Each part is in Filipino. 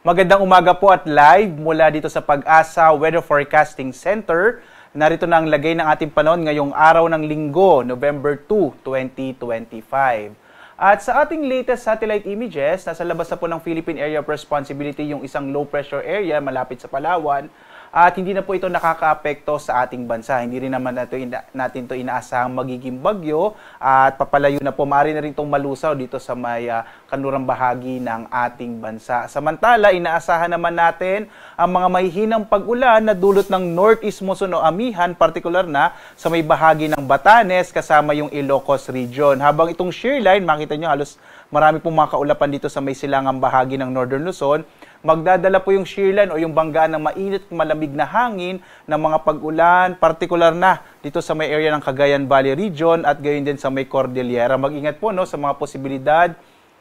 Magandang umaga po at live mula dito sa Pag-asa Weather Forecasting Center. Narito na ang lagay ng ating panahon ngayong araw ng Linggo, November 2, 2025. At sa ating latest satellite images, nasa labas na po ng Philippine Area of Responsibility yung isang low pressure area malapit sa Palawan. At hindi na po ito nakakaapekto sa ating bansa. Hindi rin naman natin ito inaasahang magiging bagyo at papalayo na po. Maaari na rin itong malusaw dito sa may kanlurang bahagi ng ating bansa. Samantala, inaasahan naman natin ang mga mahihinang pag-ulan na dulot ng northeast monsoon o amihan, partikular na sa may bahagi ng Batanes kasama yung Ilocos region. Habang itong shear line, makita nyo halos marami pong mga kaulapan dito sa may silangang bahagi ng Northern Luzon. Magdadala po yung shear line o yung banggaan ng mainit at malamig na hangin ng mga pag-ulan, partikular na dito sa may area ng Cagayan Valley region at gayon din sa may Cordillera. Mag-ingat po sa mga posibilidad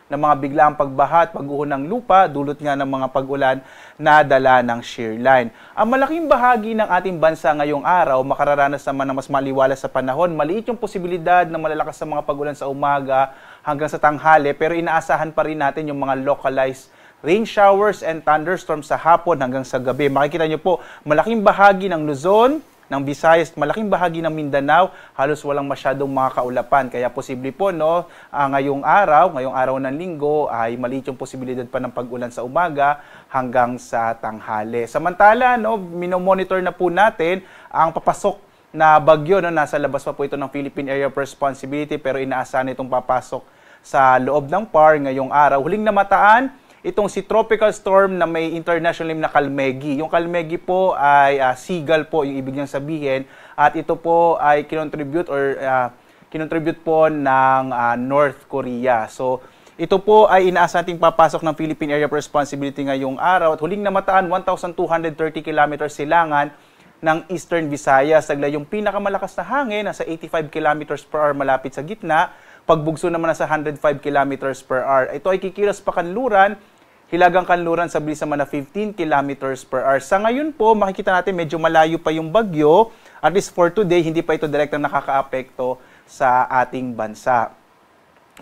ng mga biglaang pagbaha at pag-uho ng lupa, dulot nga ng mga pag-ulan na dala ng shear line. Ang malaking bahagi ng ating bansa ngayong araw, makararanas naman ng mas maliwalas sa panahon. Maliit yung posibilidad na malalakas sa mga pag-ulan sa umaga hanggang sa tanghali, pero inaasahan pa rin natin yung mga localized rain showers and thunderstorms sa hapon hanggang sa gabi. Makikita nyo po, malaking bahagi ng Luzon, ng Visayas, malaking bahagi ng Mindanao, halos walang masyadong mga kaulapan. Kaya posible po, ngayong araw ng Linggo, ay maliit yung posibilidad pa ng pag-ulan sa umaga hanggang sa tanghali. Samantala, minomonitor na po natin ang papasok na bagyo. Nasa labas pa po ito ng Philippine Area of Responsibility, pero inaasahan itong papasok sa loob ng PAR ngayong araw. Huling namataan, itong si tropical storm na may international name na Kalmegi. Yung Kalmegi po ay seagull po yung ibig niyang sabihin, at ito po ay kinontribute po ng North Korea. So ito po ay inaasahan nating papasok ng Philippine Area of Responsibility ngayong araw, at huling namataan 1,230 kilometers silangan ng Eastern Visayas. Taglay yung pinakamalakas na hangin nasa 85 kilometers per hour malapit sa gitna. Pagbugso naman nasa 105 kilometers per hour. Ito ay kikilos pa kanluran, hilagang kanluran sa bilis naman na 15 kilometers per hour. Sa ngayon po, makikita natin medyo malayo pa yung bagyo. At least for today, hindi pa ito direktang nakakaapekto sa ating bansa.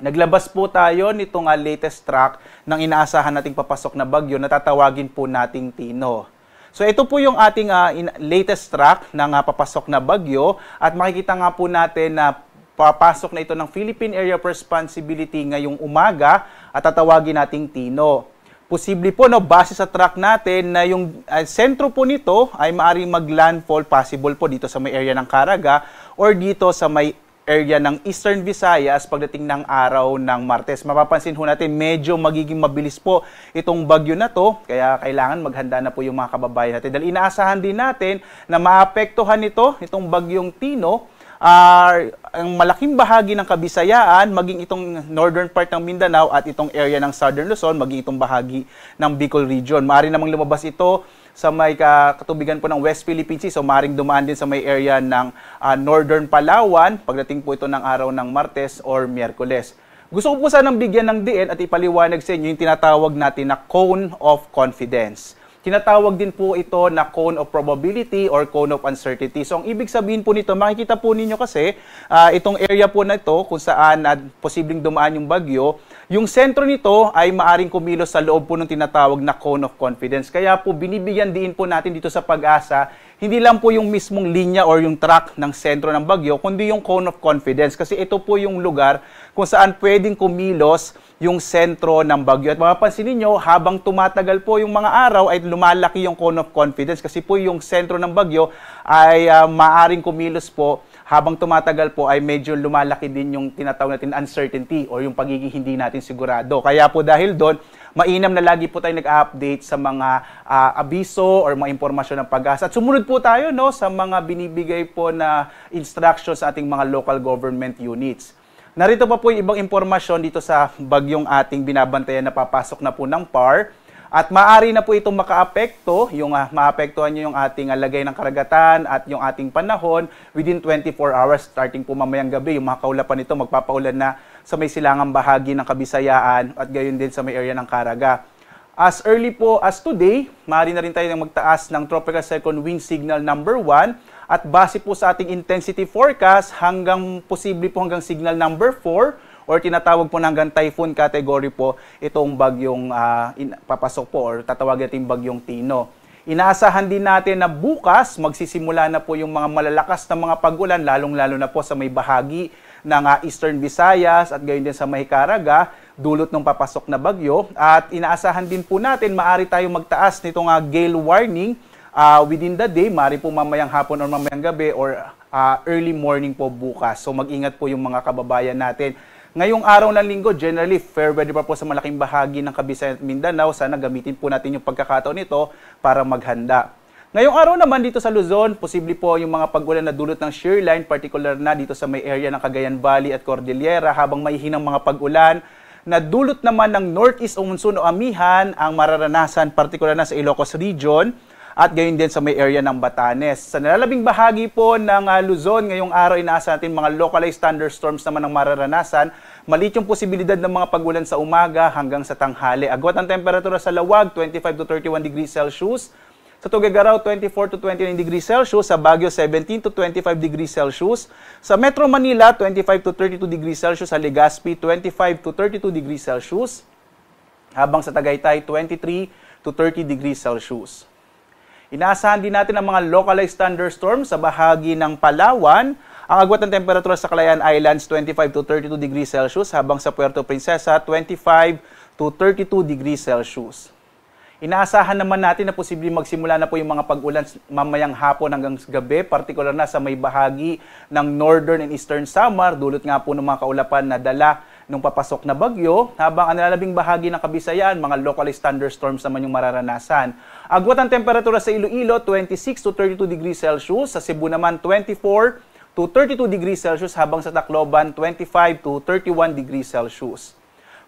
Naglabas po tayo nitong latest track ng inaasahan nating papasok na bagyo na tatawagin po nating Tino. So ito po yung ating latest track ng papasok na bagyo, at makikita nga po natin na papasok na ito ng Philippine Area of Responsibility ngayong umaga at tatawagin nating Tino. Posible po, base sa track natin, na yung sentro po nito ay maaaring mag-landfall, possible po dito sa may area ng Caraga or dito sa may area ng Eastern Visayas pagdating ng araw ng Martes. Mapapansin ho natin, medyo magiging mabilis po itong bagyo na to, kaya kailangan maghanda na po yung mga kababayan natin. Dahil inaasahan din natin na maapektuhan itong bagyong Tino, ang malaking bahagi ng Kabisayaan, maging itong northern part ng Mindanao at itong area ng Southern Luzon, maging itong bahagi ng Bicol region. Maaari namang lumabas ito sa may katubigan po ng West Philippine Sea, so maaring dumaan din sa may area ng Northern Palawan, pagdating po ito ng araw ng Martes or Miyerkules. Gusto ko po sanang bigyan ng diin at ipaliwanag sa inyo yung tinatawag natin na cone of confidence. Tinatawag din po ito na cone of probability or cone of uncertainty. So ang ibig sabihin po nito, makikita po ninyo kasi itong area po na ito kung saan posibleng dumaan yung bagyo, yung sentro nito ay maaring kumilos sa loob po ng tinatawag na cone of confidence. Kaya po binibigyan din po natin dito sa Pag-asa, hindi lang po yung mismong linya or yung track ng sentro ng bagyo, kundi yung cone of confidence. Kasi ito po yung lugar kung saan pwedeng kumilos yung sentro ng bagyo. At mapapansin niyo, habang tumatagal po yung mga araw, ay lumalaki yung cone of confidence kasi po yung sentro ng bagyo ay maaring kumilos po. Habang tumatagal po ay medyo lumalaki din yung tinatawag natin uncertainty or yung pagiging hindi natin sigurado. Kaya po dahil doon, mainam na lagi po tayo nag-update sa mga abiso or mga impormasyon ng Pag-asa. At sumunod po tayo sa mga binibigay po na instructions sa ating mga local government units. Narito pa po yung ibang impormasyon dito sa bagyong ating binabantayan na papasok na po ng PAR. At maaari na po itong makaapekto, maapektuhan nyo yung ating lagay ng karagatan at yung ating panahon within 24 hours, starting po mamayang gabi. Yung mga kaulapan nito magpapaulan na sa may silangang bahagi ng Kabisayaan at gayon din sa may area ng Caraga. As early po as today, maaari na rin tayo magtaas ng Tropical Cyclone Wind Signal number 1 at base po sa ating intensity forecast, posible po hanggang signal number 4 or tinatawag po na hanggang typhoon category po itong bagyong papasok po or tatawag natin bagyong Tino. Inaasahan din natin na bukas magsisimula na po yung mga malalakas na mga pag-ulan, lalong-lalo na po sa may bahagi ng Eastern Visayas at gayon din sa may Caraga, dulot ng papasok na bagyo. At inaasahan din po natin maaari tayong magtaas nitong gale warning within the day, maaari po mamayang hapon or mamayang gabi or early morning po bukas. So mag-ingat po yung mga kababayan natin. Ngayong araw ng linggo, generally, fair weather pa po sa malaking bahagi ng Kabisayan at Mindanao. Sana gamitin po natin yung pagkakataon nito para maghanda. Ngayong araw naman dito sa Luzon, posible po yung mga pag-ulan na dulot ng shear line, particular na dito sa may area ng Cagayan Valley at Cordillera, habang may hinang mga pag-ulan na dulot naman ng northeast o monsoon o amihan ang mararanasan, particular na sa Ilocos Region, at gayon din sa may area ng Batanes. Sa nalalabing bahagi po ng Luzon, ngayong araw inaasahan natin mga localized thunderstorms naman ang mararanasan. Maliit yung posibilidad ng mga pag-ulan sa umaga hanggang sa tanghali. Agwat ang temperatura sa Lawag, 25 to 31 degrees Celsius. Sa Tuguegarao, 24 to 29 degrees Celsius. Sa Baguio, 17 to 25 degrees Celsius. Sa Metro Manila, 25 to 32 degrees Celsius. Sa Legazpi, 25 to 32 degrees Celsius. Habang sa Tagaytay, 23 to 30 degrees Celsius. Inaasahan din natin ang mga localized thunderstorms sa bahagi ng Palawan. Ang agwat ng temperatura sa Calayan Islands, 25 to 32 degrees Celsius, habang sa Puerto Princesa, 25 to 32 degrees Celsius. Inaasahan naman natin na posibleng magsimula na po yung mga pag-ulan mamayang hapon hanggang gabi, partikular na sa may bahagi ng Northern and Eastern Samar, dulot nga po ng mga kaulapan na dala nung papasok na bagyo, habang ang nalalabing bahagi ng Kabisayan, mga localized thunderstorms naman yung mararanasan. Agwat ang temperatura sa Iloilo, 26 to 32 degrees Celsius. Sa Cebu naman, 24 to 32 degrees Celsius, habang sa Tacloban, 25 to 31 degrees Celsius.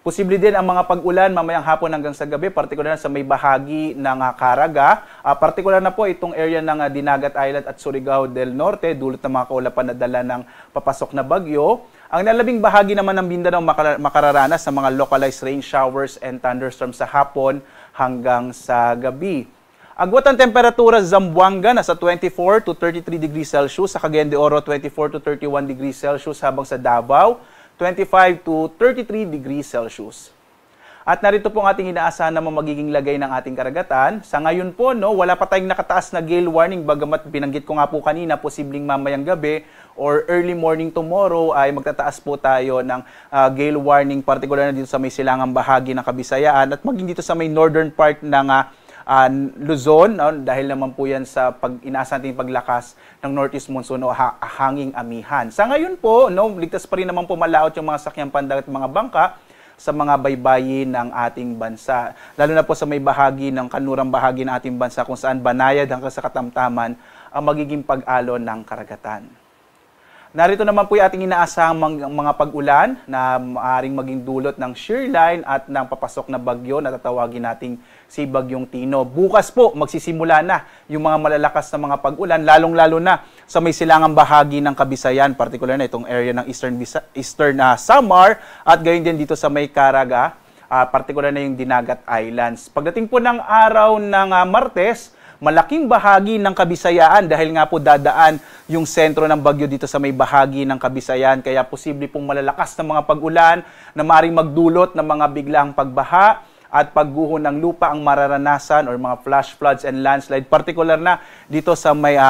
Posible din ang mga pag-ulan mamayang hapon hanggang sa gabi, partikular na sa may bahagi ng Caraga. Partikular na po itong area ng Dinagat Island at Surigao del Norte, dulot ng mga kaulapan na dala ng papasok na bagyo. Ang nalabing bahagi naman ng Mindanao makararanas sa mga localized rain showers and thunderstorms sa hapon hanggang sa gabi. Agwat ang temperatura sa Zamboanga nasa 24 to 33 degrees Celsius, sa Cagayan de Oro 24 to 31 degrees Celsius, habang sa Davao 25 to 33 degrees Celsius. At narito po ang ating inaasahan na magiging lagay ng ating karagatan. Sa ngayon po, wala pa tayong nakataas na gale warning, bagamat binanggit ko nga po kanina, posibleng mamayang gabi or early morning tomorrow ay magtataas po tayo ng gale warning, particular na dito sa may silangang bahagi ng Kabisayaan at maging dito sa may northern part ng Luzon, dahil naman po yan sa inaasahan natin paglakas ng northeast monsoon o hanging amihan. Sa ngayon po, ligtas pa rin naman po malaot yung mga sakyang pandagat at mga bangka sa mga baybayin ng ating bansa. Lalo na po sa may bahagi ng kanurang bahagi ng ating bansa kung saan banayad hanggang sa katamtaman ang magiging pag-alon ng karagatan. Narito naman po yung ating inaasahang mga pag-ulan na maaaring maging dulot ng shear line at ng papasok na bagyo na tatawagin nating si Bagyong Tino. Bukas po magsisimula na yung mga malalakas na mga pag-ulan, lalong-lalo na sa may silangang bahagi ng Kabisayan, particular na itong area ng Eastern Samar at gayon din dito sa may Caraga, particular na yung Dinagat Islands. Pagdating po ng araw ng Martes, malaking bahagi ng Kabisayaan dahil nga po dadaan yung sentro ng bagyo dito sa may bahagi ng Kabisayaan. Kaya posible pong malalakas na mga pag-ulan na maaaring magdulot ng mga biglang pagbaha at pagguho ng lupa ang mararanasan or mga flash floods and landslide. Particular na dito sa may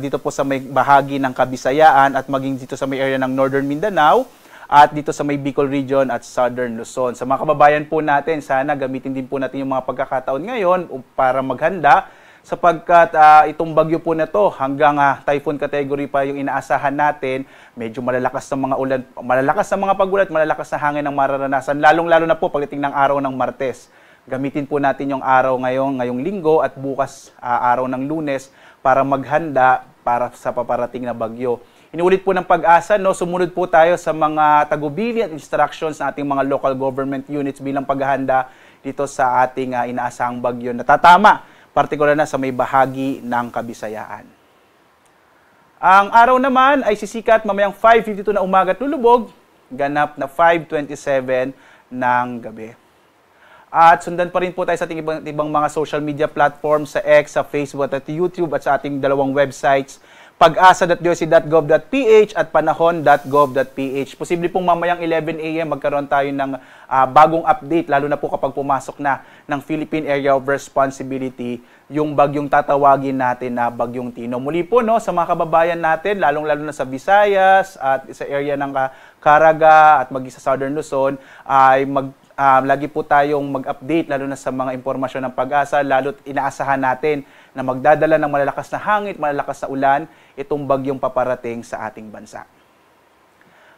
dito po sa may bahagi ng Kabisayaan at maging dito sa may area ng Northern Mindanao at dito sa may Bicol Region at Southern Luzon. Sa mga kababayan po natin, sana gamitin din po natin yung mga pagkakataon ngayon para maghanda sapagkat itong bagyo po na to hanggang typhoon category pa yung inaasahan natin, medyo malalakas na mga ulan, malalakas na mga pagulat, malalakas na hangin ang mararanasan, lalong-lalo na po pagdating ng araw ng Martes. Gamitin po natin yung araw ngayong linggo at bukas araw ng Lunes para maghanda para sa paparating na bagyo. Inuulit po ng Pag-asa, sumunod po tayo sa mga tagubili at instructions ng ating mga local government units bilang paghahanda dito sa ating inaasahang bagyo na tatama, partikular na sa may bahagi ng Kabisayaan. Ang araw naman ay sisikat mamayang 5:52 na umaga at lulubog, ganap na 5:27 ng gabi. At sundan pa rin po tayo sa ating ibang mga social media platforms sa X, sa Facebook at YouTube at sa ating dalawang websites pag-asa.doc.gov.ph at panahon.gov.ph. Posible pong mamayang 11 a.m. magkaroon tayo ng bagong update, lalo na po kapag pumasok na ng Philippine Area of Responsibility yung bagyong tatawagin natin na Bagyong Tino. Muli po sa mga kababayan natin, lalong-lalo na sa Visayas at sa area ng Caraga at maging sa Southern Luzon, ay lagi po tayong mag-update lalo na sa mga impormasyon ng pag-asa, lalo't inaasahan natin na magdadala ng malalakas na hangin, malalakas na ulan itong bagyong paparating sa ating bansa.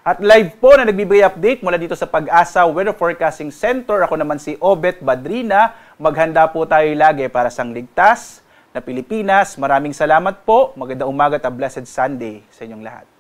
At live po na nagbibigay update mula dito sa Pag-asa Weather Forecasting Center. Ako naman si Obet Badrina. Maghanda po tayo lagi para sa ligtas na Pilipinas. Maraming salamat po. Magandang umaga at a blessed Sunday sa inyong lahat.